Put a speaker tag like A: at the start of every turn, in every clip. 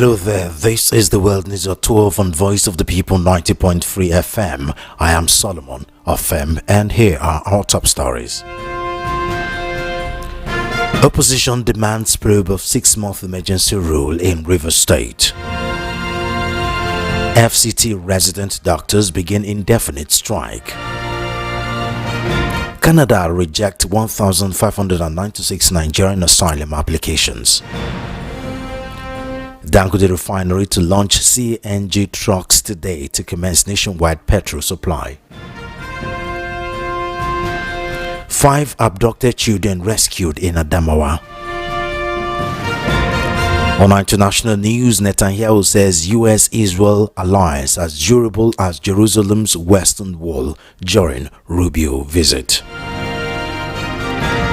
A: Hello there, this is the World News at 12 on Voice of the People 90.3 FM. I am Solomon FM, and here are our top stories. Opposition demands probe of 6-month emergency rule in Rivers State. FCT resident doctors begin indefinite strike. Canada reject 1,596 Nigerian asylum applications. Dangote Refinery to launch CNG trucks today to commence nationwide petrol supply. 5 abducted children rescued in Adamawa. On international news, Netanyahu says US-Israel alliance as durable as Jerusalem's Western Wall during Rubio visit.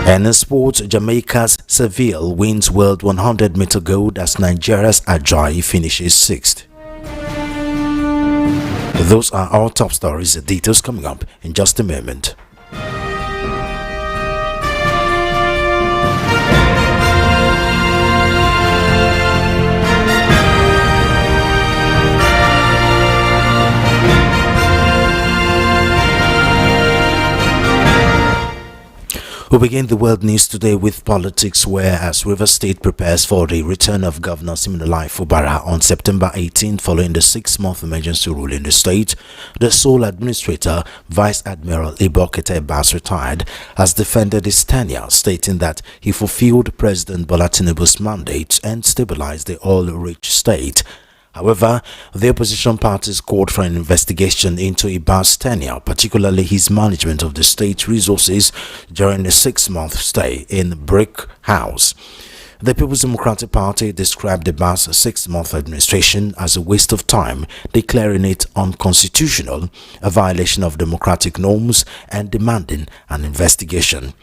A: And in sports, Jamaica's Seville wins World 100-meter gold as Nigeria's Ajayi finishes 6th. Those are our top stories. The details coming up in just a moment. We begin the world news today with politics, where as Rivers State prepares for the return of Governor Siminalayi Fubara on September 18 following the 6-month emergency rule in the state, the sole administrator, Vice Admiral Ibokete Bass retired, has defended his tenure, stating that he fulfilled President Bola Tinubu's mandate and stabilized the oil-rich state. However, the opposition parties called for an investigation into Iba's tenure, particularly his management of the state resources during a 6-month stay in Brick House. The People's Democratic Party described Iba's 6-month administration as a waste of time, declaring it unconstitutional, a violation of democratic norms, and demanding an investigation.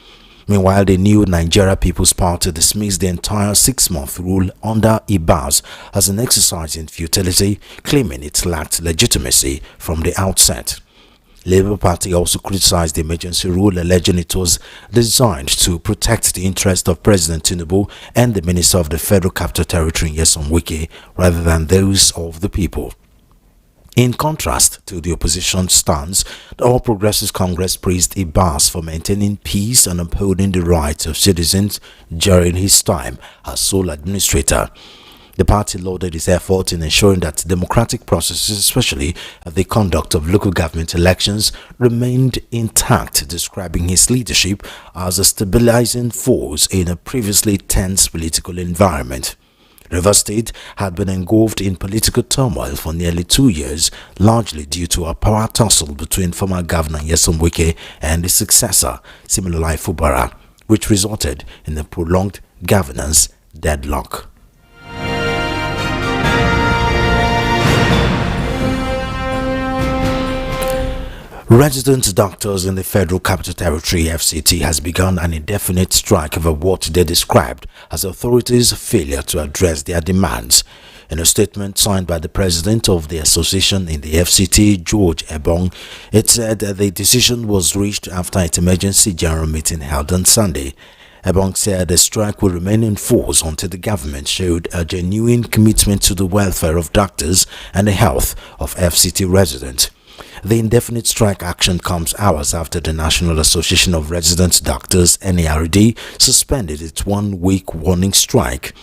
A: Meanwhile, the new Nigeria People's Party dismissed the entire 6-month rule under Ibas as an exercise in futility, claiming it lacked legitimacy from the outset. Labour Party also criticized the emergency rule, alleging it was designed to protect the interest of President Tinubu and the Minister of the Federal Capital Territory, Nyesom Wike, rather than those of the people. In contrast to the opposition stance, the All Progressives Congress praised Ibas for maintaining peace and upholding the rights of citizens during his time as sole administrator. The party lauded his efforts in ensuring that democratic processes, especially the conduct of local government elections, remained intact, describing his leadership as a stabilizing force in a previously tense political environment. Rivers State had been engulfed in political turmoil for nearly 2 years, largely due to a power tussle between former Governor Nyesom Wike and his successor, Siminalayi Fubara, which resulted in a prolonged governance deadlock. Resident doctors in the Federal Capital Territory FCT has begun an indefinite strike over what they described as authorities' failure to address their demands. In a statement signed by the president of the association in the FCT, George Ebong, it said that the decision was reached after its emergency general meeting held on Sunday. Ebong said the strike will remain in force until the government showed a genuine commitment to the welfare of doctors and the health of FCT residents. The indefinite strike action comes hours after the National Association of Resident Doctors, NARD, suspended its 1-week warning strike.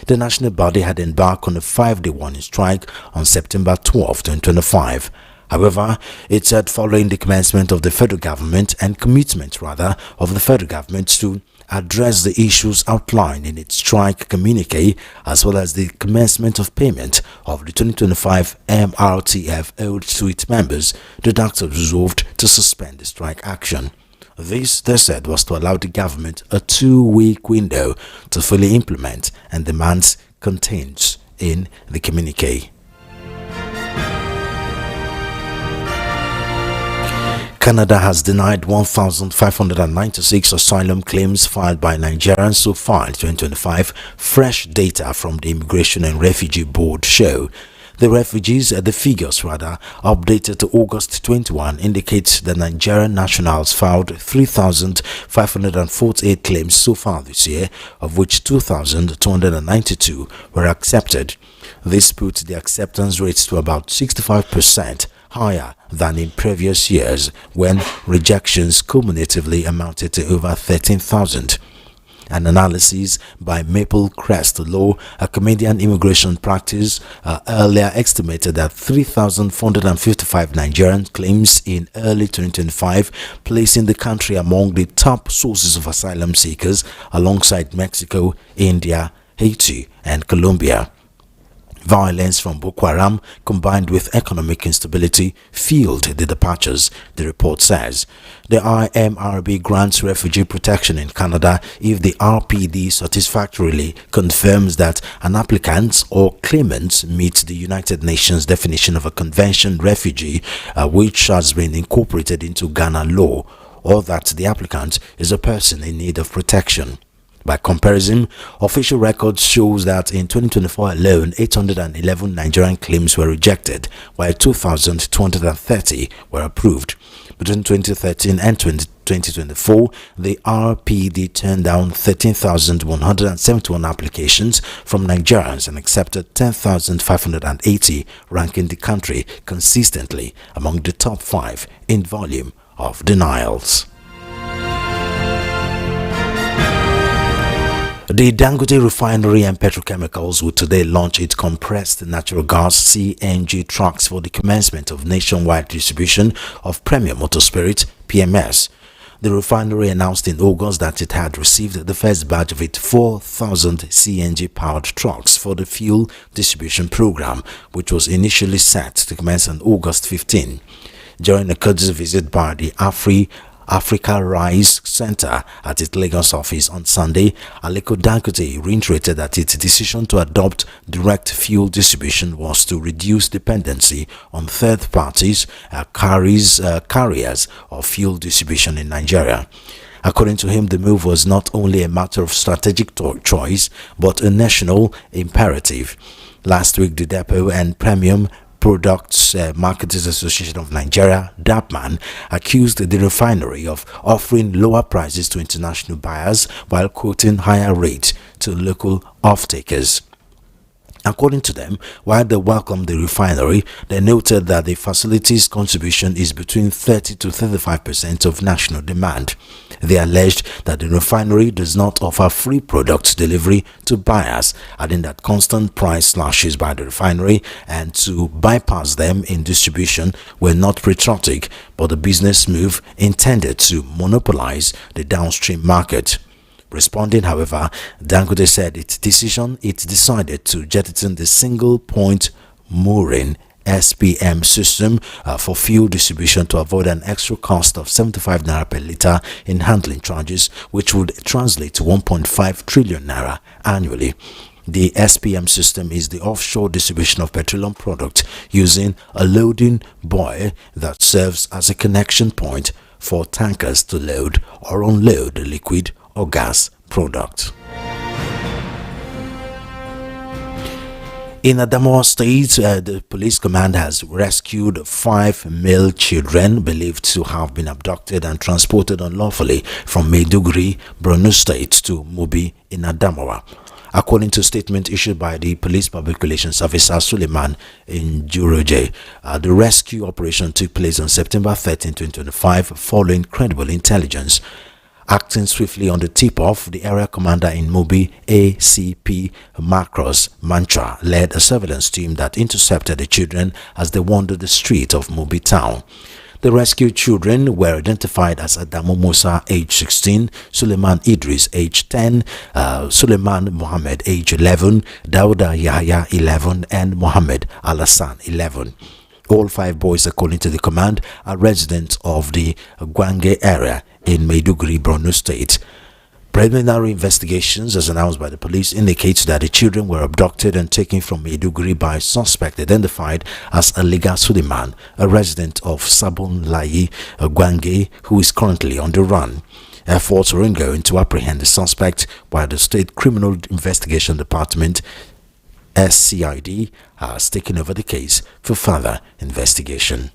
A: The national body had embarked on a 5-day warning strike on September 12, 2025. However, it said following the commencement of the federal government and commitment of the federal government to address the issues outlined in its strike communique, as well as the commencement of payment of the 2025 MRTF owed to its members, the doctors resolved to suspend the strike action. This, they said, was to allow the government a 2-week window to fully implement and demands contained in the communique. Canada has denied 1,596 asylum claims filed by Nigerians so far in 2025. Fresh data from the Immigration and Refugee Board show the figures updated to August 21 indicates that Nigerian nationals filed 3,548 claims so far this year, of which 2,292 were accepted. This put the acceptance rates to about 65%, higher than in previous years when rejections cumulatively amounted to over 13,000. An analysis by Maple Crest Law, a Canadian immigration practice, earlier estimated that 3,455 Nigerian claims in early 2025, placing the country among the top sources of asylum seekers alongside Mexico, India, Haiti, and Colombia. Violence from Boko Haram combined with economic instability fueled the departures, the report says. The IMRB grants refugee protection in Canada if the RPD satisfactorily confirms that an applicant or claimant meets the United Nations definition of a convention refugee, which has been incorporated into Ghana law, or that the applicant is a person in need of protection. By comparison, official records shows that in 2024 alone, 811 Nigerian claims were rejected, while 2,230 were approved. Between 2013 and 2024, the RPD turned down 13,171 applications from Nigerians and accepted 10,580, ranking the country consistently among the top 5 in volume of denials. The Dangote Refinery and Petrochemicals will today launch its compressed natural gas CNG trucks for the commencement of nationwide distribution of Premium Motor Spirit (PMS). The refinery announced in August that it had received the first batch of its 4,000 CNG-powered trucks for the fuel distribution program, which was initially set to commence on August 15. During a courtesy visit by the Africa Rise Center at its Lagos office on Sunday, Aliko Dangote reiterated that its decision to adopt direct fuel distribution was to reduce dependency on third parties, carriers of fuel distribution in Nigeria. According to him, the move was not only a matter of strategic choice, but a national imperative. Last week, the Depot and Premium Products Marketers Association of Nigeria, DAPMAN, accused the refinery of offering lower prices to international buyers while quoting higher rates to local off-takers. According to them, while they welcomed the refinery, they noted that the facility's contribution is between 30 to 35% of national demand. They alleged that the refinery does not offer free product delivery to buyers, adding that constant price slashes by the refinery and to bypass them in distribution were not patriotic, but a business move intended to monopolize the downstream market. Responding, however, Dangote said it decided to jettison the single point mooring SPM system for fuel distribution to avoid an extra cost of 75 naira per litre in handling charges, which would translate to 1.5 trillion naira annually. The SPM system is the offshore distribution of petroleum products using a loading buoy that serves as a connection point for tankers to load or unload liquid or gas product. In Adamawa State, the police command has rescued 5 male children believed to have been abducted and transported unlawfully from Maiduguri, Borno State to Mubi in Adamawa. According to a statement issued by the Police Public Relations Officer Suleiman Njuroje, the rescue operation took place on September 13, 2025 following credible intelligence. Acting swiftly on the tip-off, the area commander in Mubi, ACP Macros Mantra, led a surveillance team that intercepted the children as they wandered the street of Mubi town. The rescued children were identified as Adamu Musa, age 16, Suleiman Idris, age 10, Suleiman Mohammed, age 11, Dauda Yahya, 11, and Mohammed Alassan, 11. All 5 boys, according to the command, are residents of the Gwange area in Maiduguri, Borno State. Preliminary investigations, as announced by the police, indicate that the children were abducted and taken from Maiduguri by a suspect identified as Aliga Suleiman, a resident of Sabon Layi, Gwange, who is currently on the run. Efforts are ongoing to apprehend the suspect, while the State Criminal Investigation Department SCID has taken over the case for further investigation.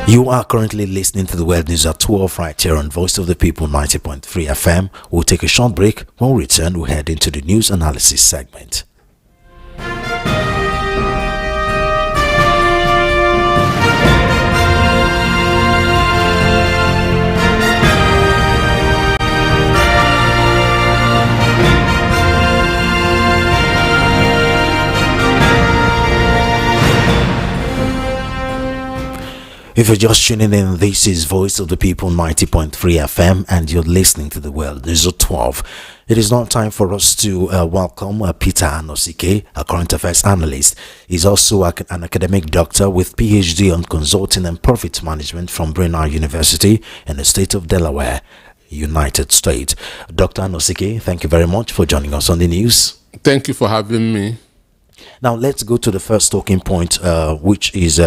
A: You are currently listening to the World News at 12 right here on Voice of the People 90.3 FM. We'll take a short break. When we return, we'll head into the news analysis segment. If you're just tuning in, this is Voice of the People 90.3 FM and you're listening to the World News at 12. It is now time for us to welcome Peter Anosike, a current affairs analyst. He's also an academic doctor with PhD on consulting and profit management from Brunel University in the state of Delaware, United States. Dr. Anosike, thank you very much for joining us on the news.
B: Thank you for having me.
A: Now let's go to the first talking point, which is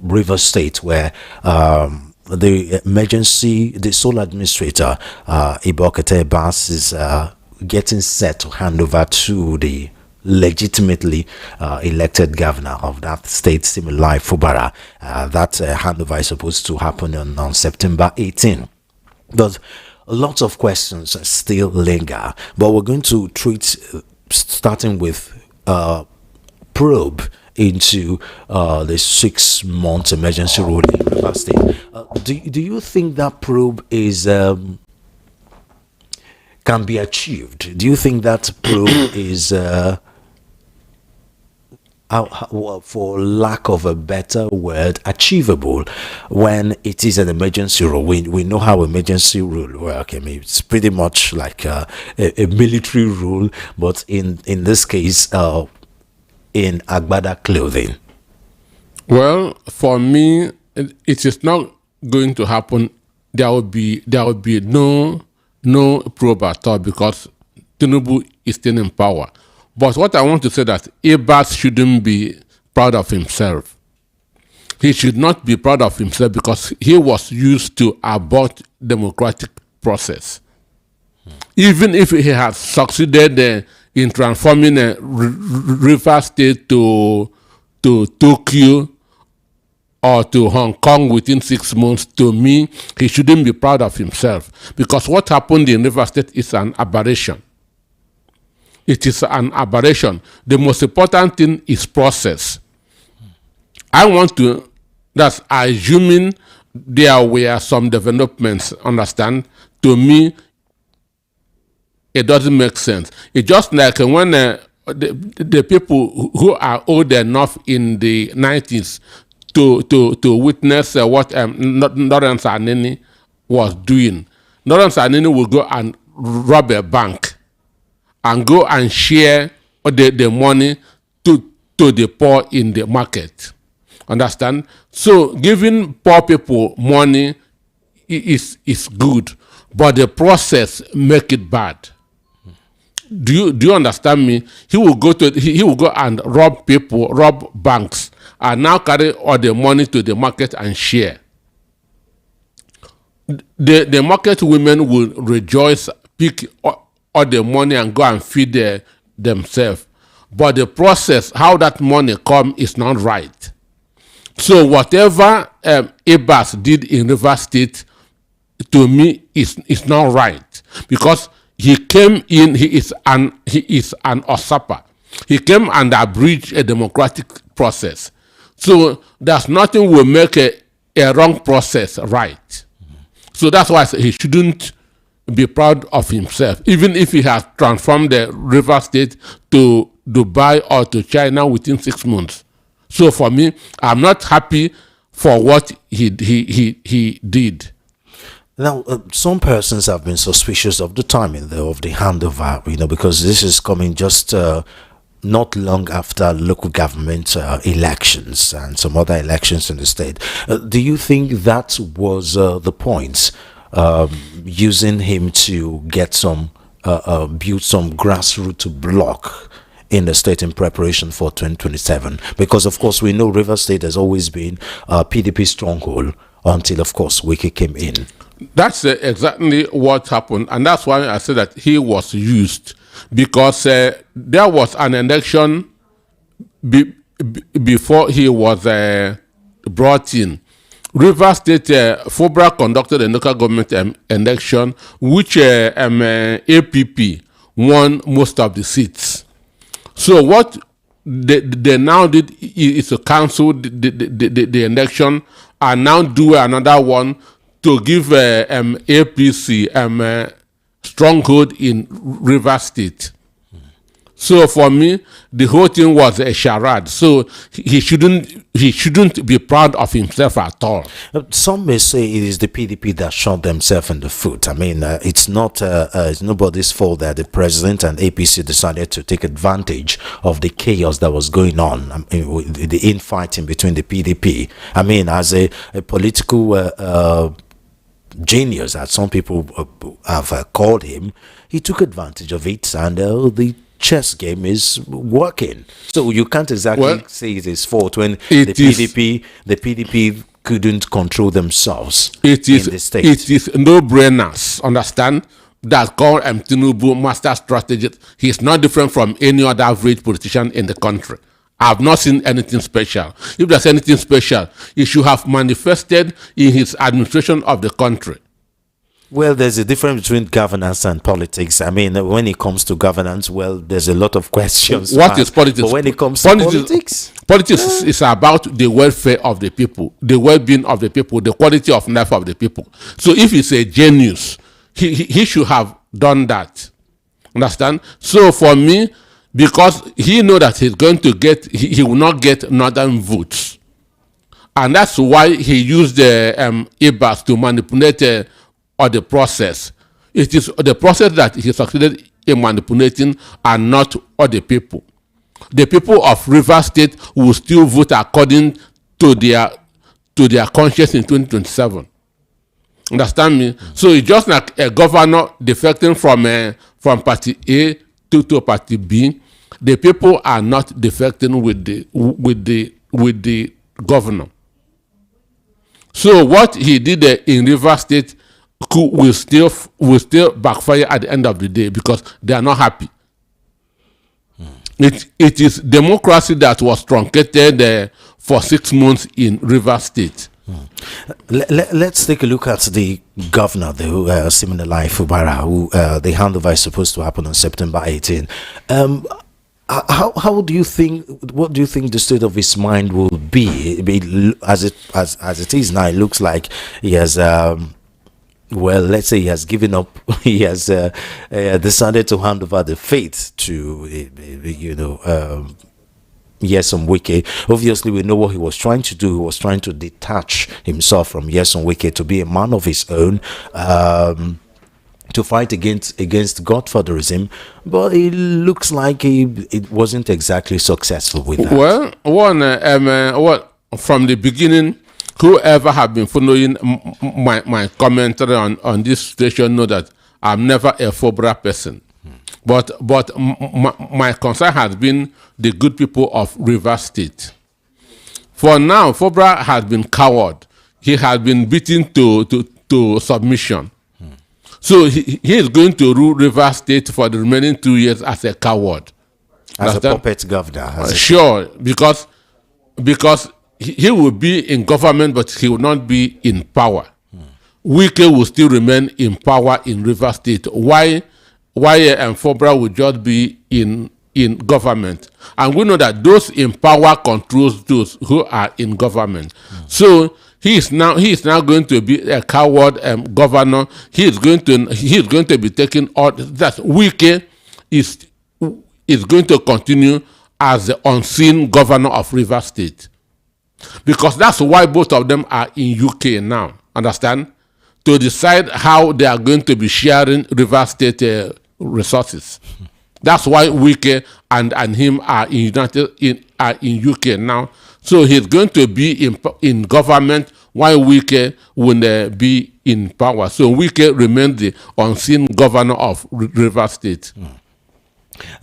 A: Rivers State, where the sole administrator, Ibokete Bass, is getting set to hand over to the legitimately elected governor of that state, Siminalayi Fubara. That handover is supposed to happen on September 18. But lots of questions still linger. But we're going to treat, starting with probe into the 6 month emergency rule in Rivers State. Do you think that probe is can be achieved? Do you think that probe is for lack of a better word, achievable when it is an emergency rule? We know how emergency rule work. I mean, it's pretty much like a military rule, but in this case, in Agbada clothing.
B: Well, for me, it is not going to happen. There will be no probe at all because Tinubu is still in power. But what I want to say that Abbas shouldn't be proud of himself. He should not be proud of himself because he was used to abort democratic process. Even if he has succeeded in transforming Rivers State to Tokyo or to Hong Kong within 6 months, to me, he shouldn't be proud of himself because what happened in Rivers State is an aberration. It is an aberration. The most important thing is process. That's assuming there were some developments, understand? To me, it doesn't make sense. It's just like when the people who are old enough in the 90s to witness what Lawrence Anini was doing. Lawrence Anini will go and rob a bank and go and share the money to the poor in the market. Understand? So giving poor people money is good, but the process make it bad. Do you understand me? He will go and rob people, rob banks, and now carry all the money to the market and share. The market women will rejoice, pick all the money and go and feed themselves. But the process, how that money come, is not right. So whatever Abbas did in Rivers State, to me, is not right because he came in. He is an usurper. He came and abridged a democratic process. So there's nothing will make a wrong process right. So that's why he shouldn't be proud of himself, even if he has transformed the Rivers State to Dubai or to China within 6 months. So for me, I'm not happy for what he did.
A: Now, some persons have been suspicious of the timing of the handover, because this is coming just not long after local government elections and some other elections in the state. Do you think that was the point, using him to get some, build some grassroots block in the state in preparation for 2027? Because, of course, we know Rivers State has always been a PDP stronghold until, of course, Wike came in.
B: That's exactly what happened, and that's why I said that he was used, because there was an election before he was brought in, Rivers State, FOBRA conducted a local government election, which APP won most of the seats. So what they now did is to cancel the election and now do another one to give APC stronghold in Rivers State. So for me, the whole thing was a charade. So he shouldn't be proud of himself at all.
A: Some may say it is the PDP that shot themselves in the foot. I mean, it's nobody's fault that the president and APC decided to take advantage of the chaos that was going on. I mean, with the infighting between the PDP. I mean, as a political genius, as some people have called him, he took advantage of it, and the chess game is working. So you can't exactly say it is fault when the PDP couldn't control themselves in the state.
B: It is no-brainers, understand, that call Tinubu master strategist. He's not different from any other average politician in the country. I've not seen anything special. If there's anything special, it should have manifested in his administration of the country.
A: Well, there's a difference between governance and politics. I mean, when it comes to governance, well, there's a lot of questions.
B: What is politics?
A: But when it comes to
B: politics is about the welfare of the people, the well-being of the people, the quality of life of the people. So if he's a genius, he should have done that. Understand? So for me, because he know that he's going to get, he will not get northern votes. And that's why he used the IBAS to manipulate or the process. It is the process that he succeeded in manipulating and not other people. The people of Rivers State will still vote according to their conscience in 2027. Understand me? So it's just like a governor defecting from party A to party B. The people are not defecting with the governor. So what he did in Rivers State will still backfire at the end of the day because they are not happy. It is democracy that was truncated for 6 months in Rivers State.
A: Let's take a look at the governor, Siminalayi Fubara, who the handover is supposed to happen on September 18. How do you think? What do you think the state of his mind will be? As it is now, it looks like he has. Well, let's say he has given up. He has decided to hand over the faith to, Nyesom Wike. Obviously, we know what he was trying to do. He was trying to detach himself from Nyesom Wike to be a man of his own, to fight against godfatherism. But it looks like it wasn't exactly successful with that.
B: Well, from the beginning, whoever have been following my commentary on this station know that I'm never a FOBRA person. But my concern has been the good people of Rivers State. For now, FOBRA has been coward. He has been beaten to submission. So he is going to rule Rivers State for the remaining 2 years as a coward.
A: As a puppet governor.
B: Sure, because he will be in government, but he will not be in power. Wike will still remain in power in Rivers State. Why FOBRA will just be in government? And we know that those in power controls those who are in government. So he is now going to be a coward governor. He is going to be taking all that. Wike is going to continue as the unseen governor of Rivers State. Because that's why both of them are in UK now, understand? To decide how they are going to be sharing Rivers State resources. That's why Wike and him are in UK now. So he's going to be in government while Wike will be in power. So Wike remains the unseen governor of Rivers State.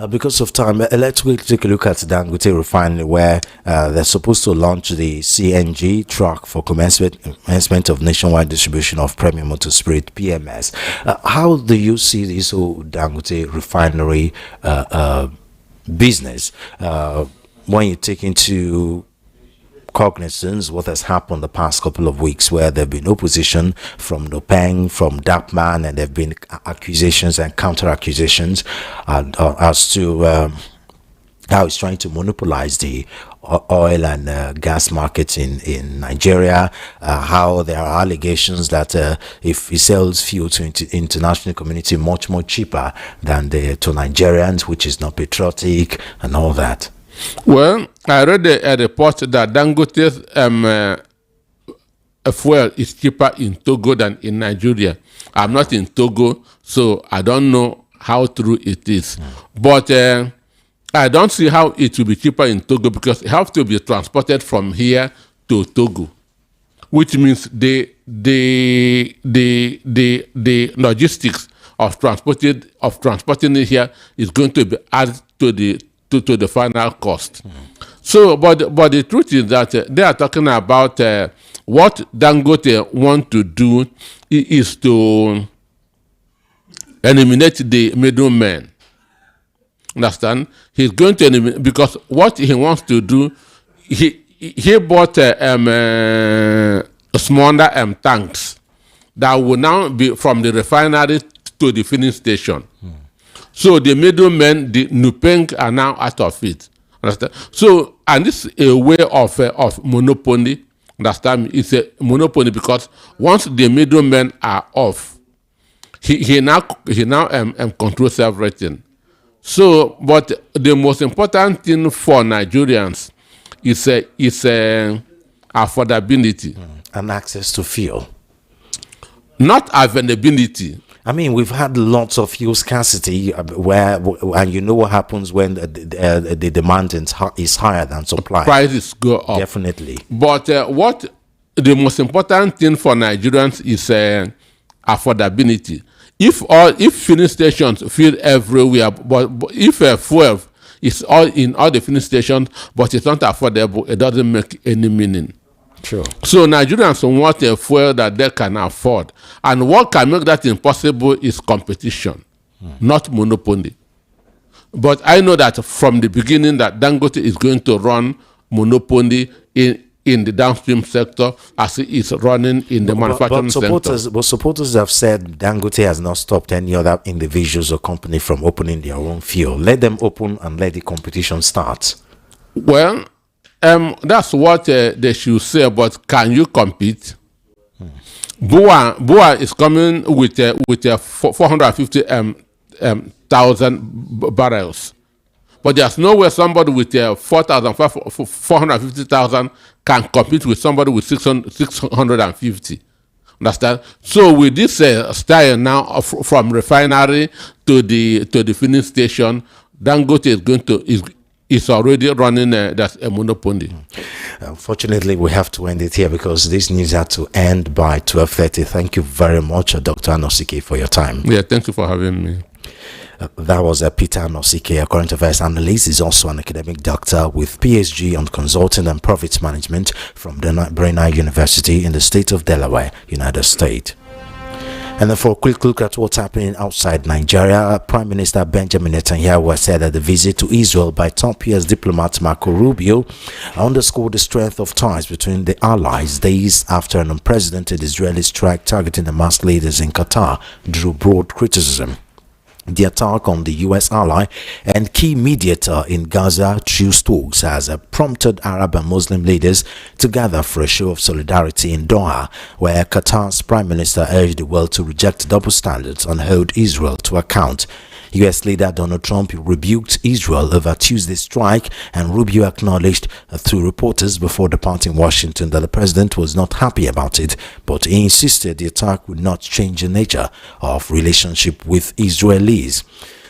A: Because of time, let's take a look at Dangote Refinery, where they're supposed to launch the CNG truck for commencement of nationwide distribution of premium motor spirit (PMS). How do you see this whole Dangote Refinery business when you take into cognizance what has happened the past couple of weeks, where there have been opposition from Nopeng, from Dapman, and there have been accusations and counter accusations as to how he's trying to monopolize the oil and gas markets in Nigeria, how there are allegations that if he sells fuel to international community much more cheaper than to Nigerians, which is not patriotic and all that.
B: Well, I read a report that Dangote's fuel is cheaper in Togo than in Nigeria. I'm not in Togo, so I don't know how true it is. But I don't see how it will be cheaper in Togo, because it has to be transported from here to Togo, which means the logistics of transporting it here is going to be added to the final cost. So, but the truth is that they are talking about what Dangote want to do is to eliminate the middlemen. Understand? He's going to eliminate, because what he wants to do, he bought smaller tanks that will now be from the refinery to the filling station. So the middlemen, the Nupeng, are now out of it. Understand? So, and this is a way of monopoly. Understand? It's a monopoly, because once the middlemen are off, he now controls everything. So, but the most important thing for Nigerians is affordability
A: and access to fuel.
B: Not availability.
A: I mean, we've had lots of fuel scarcity and you know what happens when the demand is higher than supply.
B: Prices go up.
A: Definitely.
B: But what the most important thing for Nigerians is affordability. If filling stations fill everywhere, but if fuel is all in all the filling stations, but it's not affordable, it doesn't make any meaning.
A: Sure.
B: So Nigerians want a fuel that they can afford, and what can make that impossible is competition, not monopoly. But I know that from the beginning that Dangote is going to run monopoly in the downstream sector as it is running in the manufacturing sector.
A: But supporters have said Dangote has not stopped any other individuals or company from opening their own field. Let them open and let the competition start.
B: Well, that's what they should say, but can you compete? Bua is coming with 450,000 barrels. But there's no way somebody with 450,000 can compete with somebody with 650. Understand? So with this style now from refinery to the filling station, Dangote is already running that's a monopoly.
A: Unfortunately, we have to end it here because this news had to end by 12:30. Thank you very much, Dr. Anosike, for your time.
B: Yeah, thank you for having me.
A: That was Peter Anosike, a current affairs analyst. He's also an academic doctor with PhD on consulting and profits management from Brenner University in the state of Delaware, United States. And then for a quick look at what's happening outside Nigeria, Prime Minister Benjamin Netanyahu has said that the visit to Israel by top US diplomat Marco Rubio underscored the strength of ties between the allies days after an unprecedented Israeli strike targeting the Hamas leaders in Qatar drew broad criticism. The attack on the U.S. ally and key mediator in Gaza, Chu Stokes, has prompted Arab and Muslim leaders to gather for a show of solidarity in Doha, where Qatar's Prime Minister urged the world to reject double standards and hold Israel to account. U.S. leader Donald Trump rebuked Israel over Tuesday's strike, and Rubio acknowledged through reporters before departing Washington that the president was not happy about it, but he insisted the attack would not change the nature of relationship with Israelis.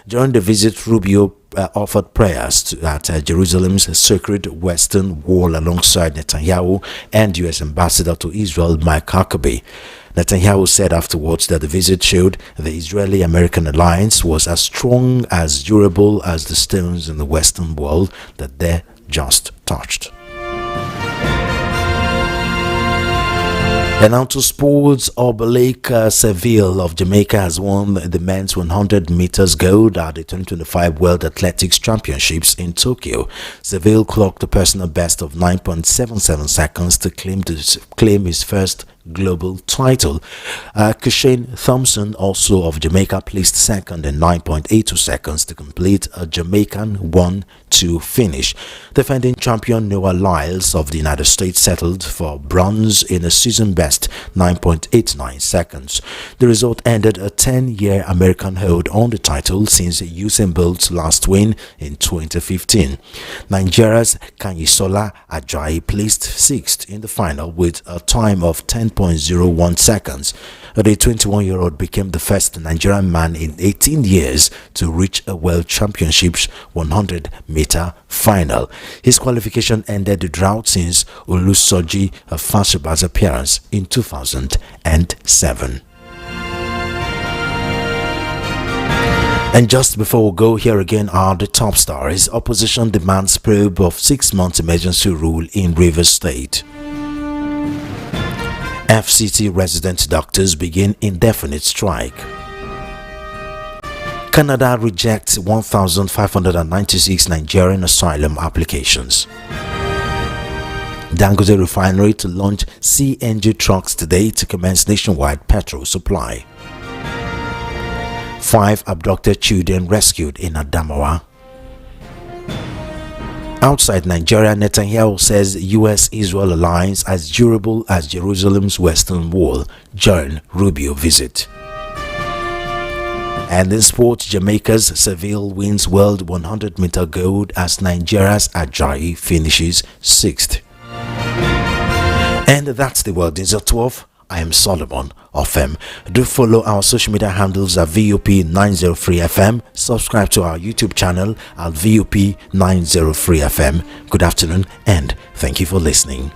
A: During the visit, Rubio offered prayers at Jerusalem's sacred Western Wall alongside Netanyahu and U.S. Ambassador to Israel Mike Huckabee. Netanyahu said afterwards that the visit showed the Israeli-American alliance was as strong, as durable as the stones in the Western world that they just touched. And now to sports. Obaleka Seville of Jamaica has won the men's 100 meters gold at the 2025 World Athletics Championships in Tokyo. Seville clocked a personal best of 9.77 seconds to claim his first global title. Kushane Thompson, also of Jamaica, placed second in 9.82 seconds to complete a Jamaican 1-2 finish. Defending champion Noah Lyles of the United States settled for bronze in a season best 9.89 seconds. The result ended a 10-year American hold on the title since Usain Bolt's last win in 2015. Nigeria's Kanyisola Ajayi placed sixth in the final with a time of 10.01 seconds. The 21-year-old became the first Nigerian man in 18 years to reach a World Championships 100-meter final. His qualification ended the drought since Olusoji Fashoba's appearance in 2007. And just before we go, here again are the top stories. Opposition demands probe of 6-month emergency rule in Rivers State. FCT resident doctors begin indefinite strike. Canada rejects 1,596 Nigerian asylum applications. Dangote Refinery to launch CNG trucks today to commence nationwide petrol supply. 5 abducted children rescued in Adamawa. Outside Nigeria, Netanyahu says US-Israel alliance as durable as Jerusalem's Western Wall during Rubio visit. And in sports, Jamaica's Seville wins World 100-meter gold as Nigeria's Ajayi finishes 6th. And that's the World News at 12. I am Solomon Ofem. Do follow our social media handles at VUP903FM. Subscribe to our YouTube channel at VUP903FM. Good afternoon and thank you for listening.